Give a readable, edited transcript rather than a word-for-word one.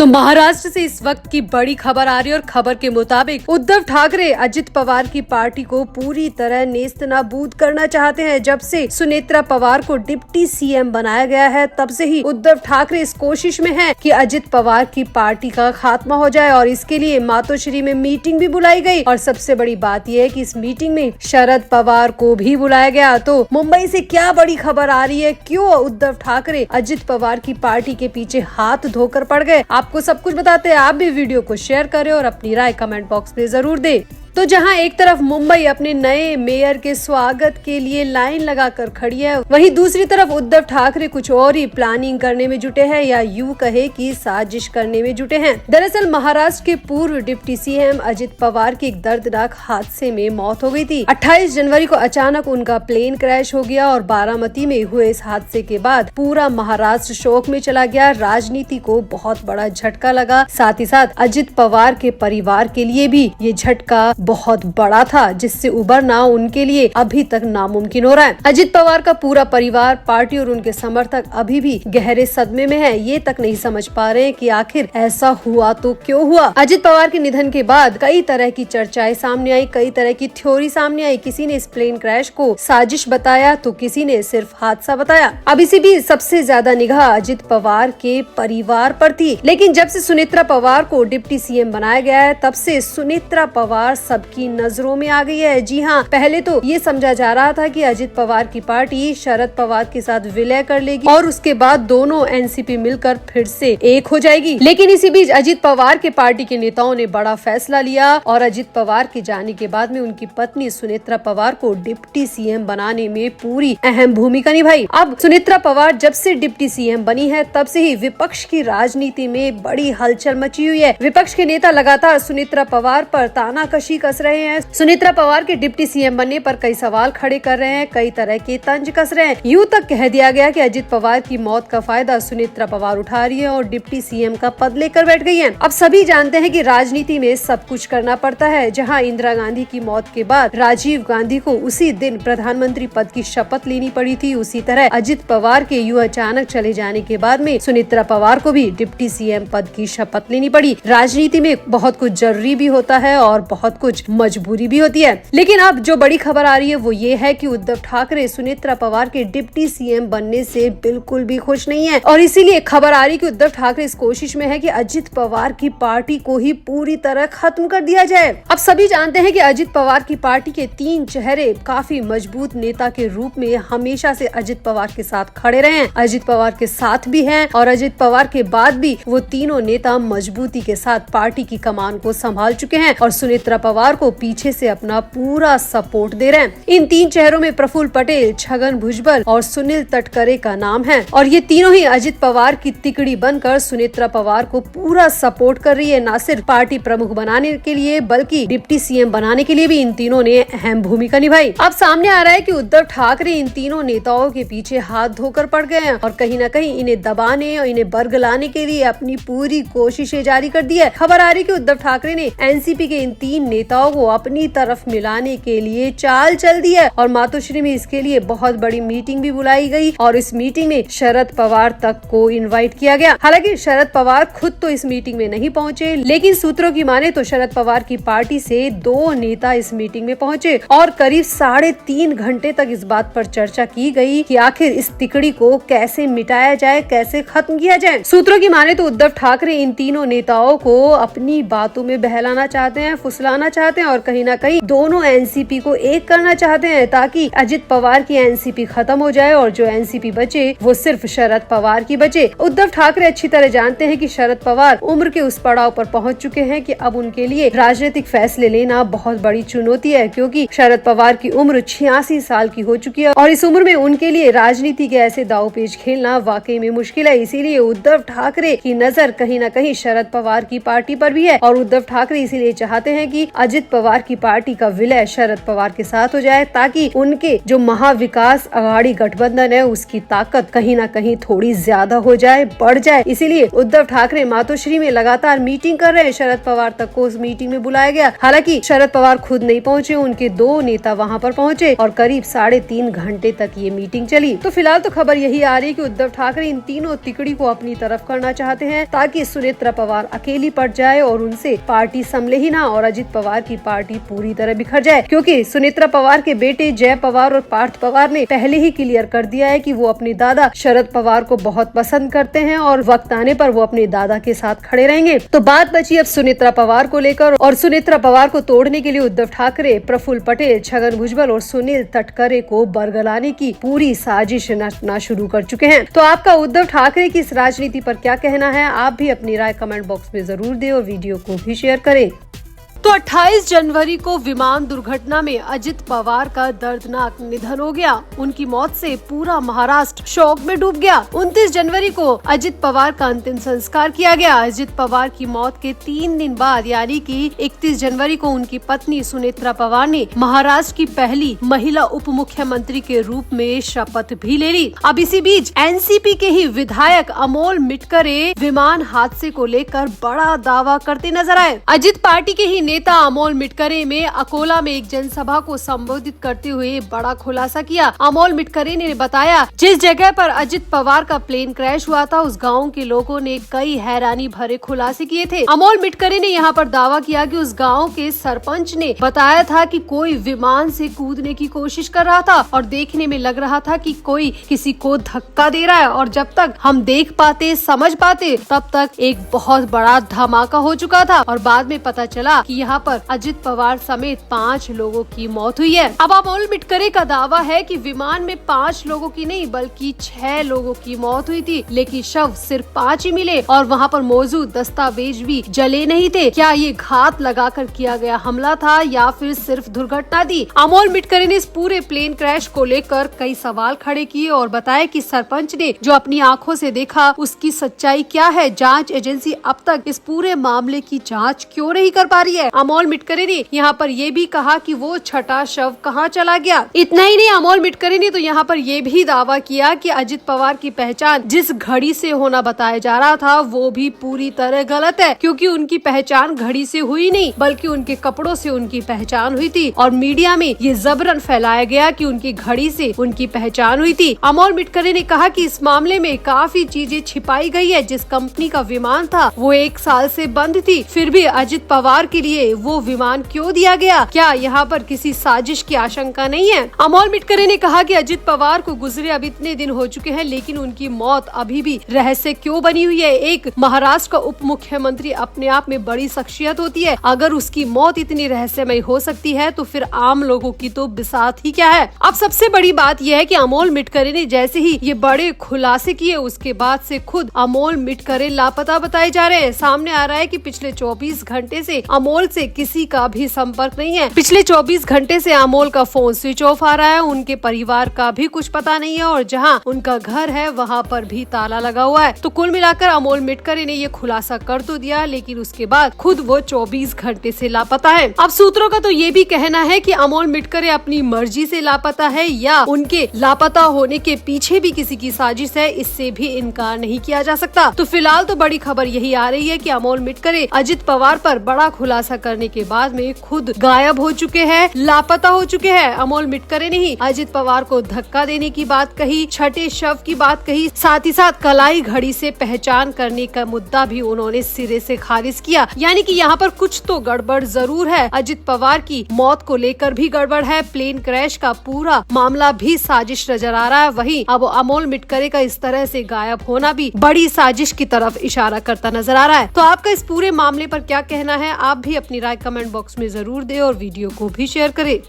तो महाराष्ट्र से इस वक्त की बड़ी खबर आ रही है और खबर के मुताबिक उद्धव ठाकरे अजित पवार की पार्टी को पूरी तरह नेस्तनाबूद करना चाहते हैं। जब से सुनेत्रा पवार को डिप्टी सीएम बनाया गया है तब से ही उद्धव ठाकरे इस कोशिश में हैं कि अजित पवार की पार्टी का खात्मा हो जाए और इसके लिए मातोश्री में मीटिंग भी बुलाई गई। और सबसे बड़ी बात यह है कि इस मीटिंग में शरद पवार को भी बुलाया गया। तो मुंबई से क्या बड़ी खबर आ रही है, क्यों उद्धव ठाकरे अजित पवार की पार्टी के पीछे हाथ धोकर पड़ गए, आपको सब कुछ बताते हैं। आप भी वीडियो को शेयर करें और अपनी राय कमेंट बॉक्स में जरूर दें। तो जहां एक तरफ मुंबई अपने नए मेयर के स्वागत के लिए लाइन लगाकर खड़ी है, वहीं दूसरी तरफ उद्धव ठाकरे कुछ और ही प्लानिंग करने में जुटे हैं या यूं कहे कि साजिश करने में जुटे हैं। दरअसल महाराष्ट्र के पूर्व डिप्टी सीएम अजित पवार की एक दर्दनाक हादसे में मौत हो गई थी। 28 जनवरी को अचानक उनका प्लेन क्रैश हो गया और बारामती में हुए इस हादसे के बाद पूरा महाराष्ट्र शोक में चला गया। राजनीति को बहुत बड़ा झटका लगा, साथ ही साथ अजित पवार के परिवार के लिए भी ये झटका बहुत बड़ा था, जिससे उबरना उनके लिए अभी तक नामुमकिन हो रहा है। अजित पवार का पूरा परिवार, पार्टी और उनके समर्थक अभी भी गहरे सदमे में है। ये तक नहीं समझ पा रहे कि आखिर ऐसा हुआ तो क्यों हुआ। अजित पवार के निधन के बाद कई तरह की चर्चाएं सामने आई, कई तरह की थ्योरी सामने आई। किसी ने इस प्लेन क्रैश को साजिश बताया तो किसी ने सिर्फ हादसा बताया। अब इसी भी सबसे ज्यादा निगाह अजित पवार के परिवार पर थी, लेकिन जब से सुनेत्रा पवार को डिप्टी सीएम बनाया गया है तब से सुनेत्रा पवार सबकी नजरों में आ गई है। जी हाँ, पहले तो ये समझा जा रहा था कि अजित पवार की पार्टी शरद पवार के साथ विलय कर लेगी और उसके बाद दोनों एनसीपी मिलकर फिर से एक हो जाएगी। लेकिन इसी बीच अजित पवार के पार्टी के नेताओं ने बड़ा फैसला लिया और अजित पवार के जाने के बाद में उनकी पत्नी सुनेत्रा पवार को डिप्टी सीएम बनाने में पूरी अहम भूमिका निभाई। अब सुनेत्रा पवार जब से डिप्टी सीएम बनी है तब से ही विपक्ष की राजनीति में बड़ी हलचल मची हुई है। विपक्ष के नेता लगातार सुनेत्रा पवार पर तानाकशी कस रहे हैं। सुनेत्रा पवार के डिप्टी सीएम बनने पर कई सवाल खड़े कर रहे हैं, कई तरह के तंज कस रहे हैं। यूं तक कह दिया गया कि अजित पवार की मौत का फायदा सुनेत्रा पवार उठा रही है और डिप्टी सीएम का पद लेकर बैठ गई हैं। अब सभी जानते हैं कि राजनीति में सब कुछ करना पड़ता है। जहां इंदिरा गांधी की मौत के बाद राजीव गांधी को उसी दिन प्रधानमंत्री पद की शपथ लेनी पड़ी थी, उसी तरह अजित पवार के यूं अचानक चले जाने के बाद में सुनेत्रा पवार को भी डिप्टी सीएम पद की शपथ लेनी पड़ी। राजनीति में बहुत कुछ जरूरी भी होता है और बहुत कुछ मजबूरी भी होती है। लेकिन अब जो बड़ी खबर आ रही है वो ये है कि उद्धव ठाकरे सुनेत्रा पवार के डिप्टी सीएम बनने से बिल्कुल भी खुश नहीं है और इसीलिए खबर आ रही है कि उद्धव ठाकरे इस कोशिश में है कि अजित पवार की पार्टी को ही पूरी तरह खत्म कर दिया जाए। अब सभी जानते हैं कि अजित पवार की पार्टी के 3 चेहरे काफी मजबूत नेता के रूप में हमेशा से अजित पवार के साथ खड़े रहे हैं, अजित पवार के साथ भी हैं और अजित पवार के बाद भी वो तीनों नेता मजबूती के साथ पार्टी की कमान को संभाल चुके हैं और सुनेत्रा पवार को पीछे से अपना पूरा सपोर्ट दे रहे हैं। इन 3 चेहरों में प्रफुल्ल पटेल, छगन भुजबल और सुनील तटकरे का नाम है और ये तीनों ही अजित पवार की तिकड़ी बनकर सुनेत्रा पवार को पूरा सपोर्ट कर रही है। न सिर्फ पार्टी प्रमुख बनाने के लिए बल्कि डिप्टी सीएम बनाने के लिए भी इन तीनों ने अहम भूमिका निभाई। अब सामने आ रहा है कि उद्धव ठाकरे इन तीनों नेताओं के पीछे हाथ धोकर पड़ गए हैं और कहीं न कहीं इन्हें दबाने और इन्हें बरगलाने के लिए अपनी पूरी कोशिशें जारी कर दी है। खबर आ रही है कि उद्धव ठाकरे ने एनसीपी के इन 3 नेताओं को अपनी तरफ मिलाने के लिए चाल चल दी है और मातोश्री में इसके लिए बहुत बड़ी मीटिंग भी बुलाई गई और इस मीटिंग में शरद पवार तक को इनवाइट किया गया। हालांकि शरद पवार खुद तो इस मीटिंग में नहीं पहुंचे, लेकिन सूत्रों की माने तो शरद पवार की पार्टी से 2 नेता इस मीटिंग में पहुंचे और करीब 3.5 घंटे तक इस बात पर चर्चा की गई कि आखिर इस तिकड़ी को कैसे मिटाया जाए, कैसे खत्म किया जाए। सूत्रों की माने तो उद्धव ठाकरे इन तीनों नेताओं को अपनी बातों में बहलाना चाहते हैं, फुसलाना चाहते हैं और कहीं न कहीं दोनों एनसीपी को एक करना चाहते हैं ताकि अजित पवार की एनसीपी खत्म हो जाए और जो एनसीपी बचे वो सिर्फ शरद पवार की बचे। उद्धव ठाकरे अच्छी तरह जानते हैं कि शरद पवार उम्र के उस पड़ाव पर पहुंच चुके हैं कि अब उनके लिए राजनीतिक फैसले लेना बहुत बड़ी चुनौती है, क्योंकि शरद पवार की उम्र 86 साल की हो चुकी है और इस उम्र में उनके लिए राजनीति के ऐसे दांवपेच खेलना वाकई में मुश्किल है। इसीलिए उद्धव ठाकरे की नजर कहीं न कहीं शरद पवार की पार्टी पर भी है और उद्धव ठाकरे इसीलिए चाहते हैं कि अजित पवार की पार्टी का विलय शरद पवार के साथ हो जाए, ताकि उनके जो महाविकास अघाड़ी गठबंधन है उसकी ताकत कहीं ना कहीं थोड़ी ज्यादा हो जाए, बढ़ जाए। इसीलिए उद्धव ठाकरे मातोश्री में लगातार मीटिंग कर रहे हैं। शरद पवार तक को उस मीटिंग में बुलाया गया। हालांकि शरद पवार खुद नहीं पहुंचे, उनके 2 नेता वहां पर पहुंचे और करीब 3.5 घंटे तक ये मीटिंग चली। तो फिलहाल तो खबर यही आ रही है कि उद्धव ठाकरे इन तीनों तिकड़ी को अपनी तरफ करना चाहते हैं, ताकि सुनेत्रा पवार अकेली पड़ जाए और उनसे पार्टी संभले ही ना और अजित पवार की पार्टी पूरी तरह बिखर जाए। क्योंकि सुनेत्रा पवार के बेटे जय पवार और पार्थ पवार ने पहले ही क्लियर कर दिया है कि वो अपने दादा शरद पवार को बहुत पसंद करते हैं और वक्त आने पर वो अपने दादा के साथ खड़े रहेंगे। तो बात बची अब सुनेत्रा पवार को लेकर, और सुनेत्रा पवार को तोड़ने के लिए उद्धव ठाकरे प्रफुल्ल पटेल, छगन भुजबल और सुनील तटकरे को बरगलाने की पूरी साजिश रचना शुरू कर चुके हैं। तो आपका उद्धव ठाकरे की इस राजनीति पर क्या कहना है? आप भी अपनी राय कमेंट बॉक्स में जरूर दें और वीडियो को भी शेयर करें। तो 28 जनवरी को विमान दुर्घटना में अजित पवार का दर्दनाक निधन हो गया। उनकी मौत से पूरा महाराष्ट्र शोक में डूब गया। 29 जनवरी को अजित पवार का अंतिम संस्कार किया गया। अजित पवार की मौत के 3 दिन बाद यानी कि 31 जनवरी को उनकी पत्नी सुनेत्रा पवार ने महाराष्ट्र की पहली महिला उप मुख्यमंत्री के रूप में शपथ भी ले ली। अब इसी बीच एनसीपी के ही विधायक अमोल मिटकरे विमान हादसे को लेकर बड़ा दावा करते नजर आए। अजित पार्टी के ही नेता अमोल मिटकरे में अकोला में एक जनसभा को संबोधित करते हुए बड़ा खुलासा किया। अमोल मिटकरे ने बताया, जिस जगह पर अजित पवार का प्लेन क्रैश हुआ था उस गांव के लोगों ने कई हैरानी भरे खुलासे किए थे। अमोल मिटकरे ने यहां पर दावा किया कि उस गांव के सरपंच ने बताया था कि कोई विमान से कूदने की कोशिश कर रहा था और देखने में लग रहा था कि कोई किसी को धक्का दे रहा है, और जब तक हम देख पाते समझ पाते तब तक एक बहुत बड़ा धमाका हो चुका था और बाद में पता चला कि यहाँ पर अजित पवार समेत 5 लोगों की मौत हुई है। अब अमोल मिटकरे का दावा है कि विमान में 5 लोगों की नहीं बल्कि 6 लोगों की मौत हुई थी, लेकिन शव सिर्फ 5 ही मिले और वहाँ पर मौजूद दस्तावेज भी जले नहीं थे। क्या ये घात लगाकर किया गया हमला था या फिर सिर्फ दुर्घटना थी? अमोल मिटकरे ने इस पूरे प्लेन क्रैश को लेकर कई सवाल खड़े किए और बताया कि सरपंच ने जो अपनी आंखों से देखा उसकी सच्चाई क्या है। जांच एजेंसी अब तक इस पूरे मामले की जांच क्यों नहीं कर पा रही है? अमोल मिटकरे ने यहाँ पर ये भी कहा कि वो छठा शव कहाँ चला गया। इतना ही नहीं, अमोल मिटकरे ने तो यहाँ पर ये भी दावा किया कि अजित पवार की पहचान जिस घड़ी से होना बताया जा रहा था वो भी पूरी तरह गलत है, क्योंकि उनकी पहचान घड़ी से हुई नहीं बल्कि उनके कपड़ों से उनकी पहचान हुई थी और मीडिया में ये जबरन फैलाया गया कि उनकी घड़ी से उनकी पहचान हुई थी। अमोल मिटकरे ने कहा कि इस मामले में काफी चीजें छिपाई गई है। जिस कंपनी का विमान था वो 1 साल से बंद थी, फिर भी अजित पवार के लिए वो विमान क्यों दिया गया? क्या यहाँ पर किसी साजिश की आशंका नहीं है? अमोल मिटकरे ने कहा कि अजित पवार को गुजरे अब इतने दिन हो चुके हैं लेकिन उनकी मौत अभी भी रहस्य क्यों बनी हुई है? एक महाराष्ट्र का उप मुख्यमंत्री अपने आप में बड़ी शख्सियत होती है, अगर उसकी मौत इतनी रहस्यमय हो सकती है तो फिर आम लोगों की तो बिसात ही क्या है। अब सबसे बड़ी बात यह है कि अमोल मिटकरे ने जैसे ही ये बड़े खुलासे किए उसके बाद से खुद अमोल मिटकरे लापता बताए जा रहे हैं। सामने आ रहा है कि पिछले 24 घंटे से अमोल से किसी का भी संपर्क नहीं है। पिछले 24 घंटे से अमोल का फोन स्विच ऑफ आ रहा है, उनके परिवार का भी कुछ पता नहीं है और जहां उनका घर है वहां पर भी ताला लगा हुआ है। तो कुल मिलाकर अमोल मिटकरे ने ये खुलासा कर तो दिया लेकिन उसके बाद खुद वो 24 घंटे से लापता है। अब सूत्रों का तो ये भी कहना है कि अमोल मिटकरे अपनी मर्जी से लापता है या उनके लापता होने के पीछे भी किसी की साजिश है, इससे भी इनकार नहीं किया जा सकता। तो फिलहाल तो बड़ी खबर यही आ रही है कि अमोल मिटकरे अजित पवार पर बड़ा खुलासा करने के बाद में खुद गायब हो चुके हैं, लापता हो चुके हैं। अमोल मिटकरे ने ही अजित पवार को धक्का देने की बात कही, छठे शव की बात कही, साथ ही साथ कलाई घड़ी से पहचान करने का मुद्दा भी उन्होंने सिरे से खारिज किया। यानी कि यहाँ पर कुछ तो गड़बड़ जरूर है। अजित पवार की मौत को लेकर भी गड़बड़ है, प्लेन क्रैश का पूरा मामला भी साजिश नजर आ रहा है। वहीं अब अमोल मिटकरे का इस तरह से गायब होना भी बड़ी साजिश की तरफ इशारा करता नजर आ रहा है। तो आपका इस पूरे मामले पर क्या कहना है? आप भी अपनी राय कमेंट बॉक्स में जरूर दें और वीडियो को भी शेयर करें।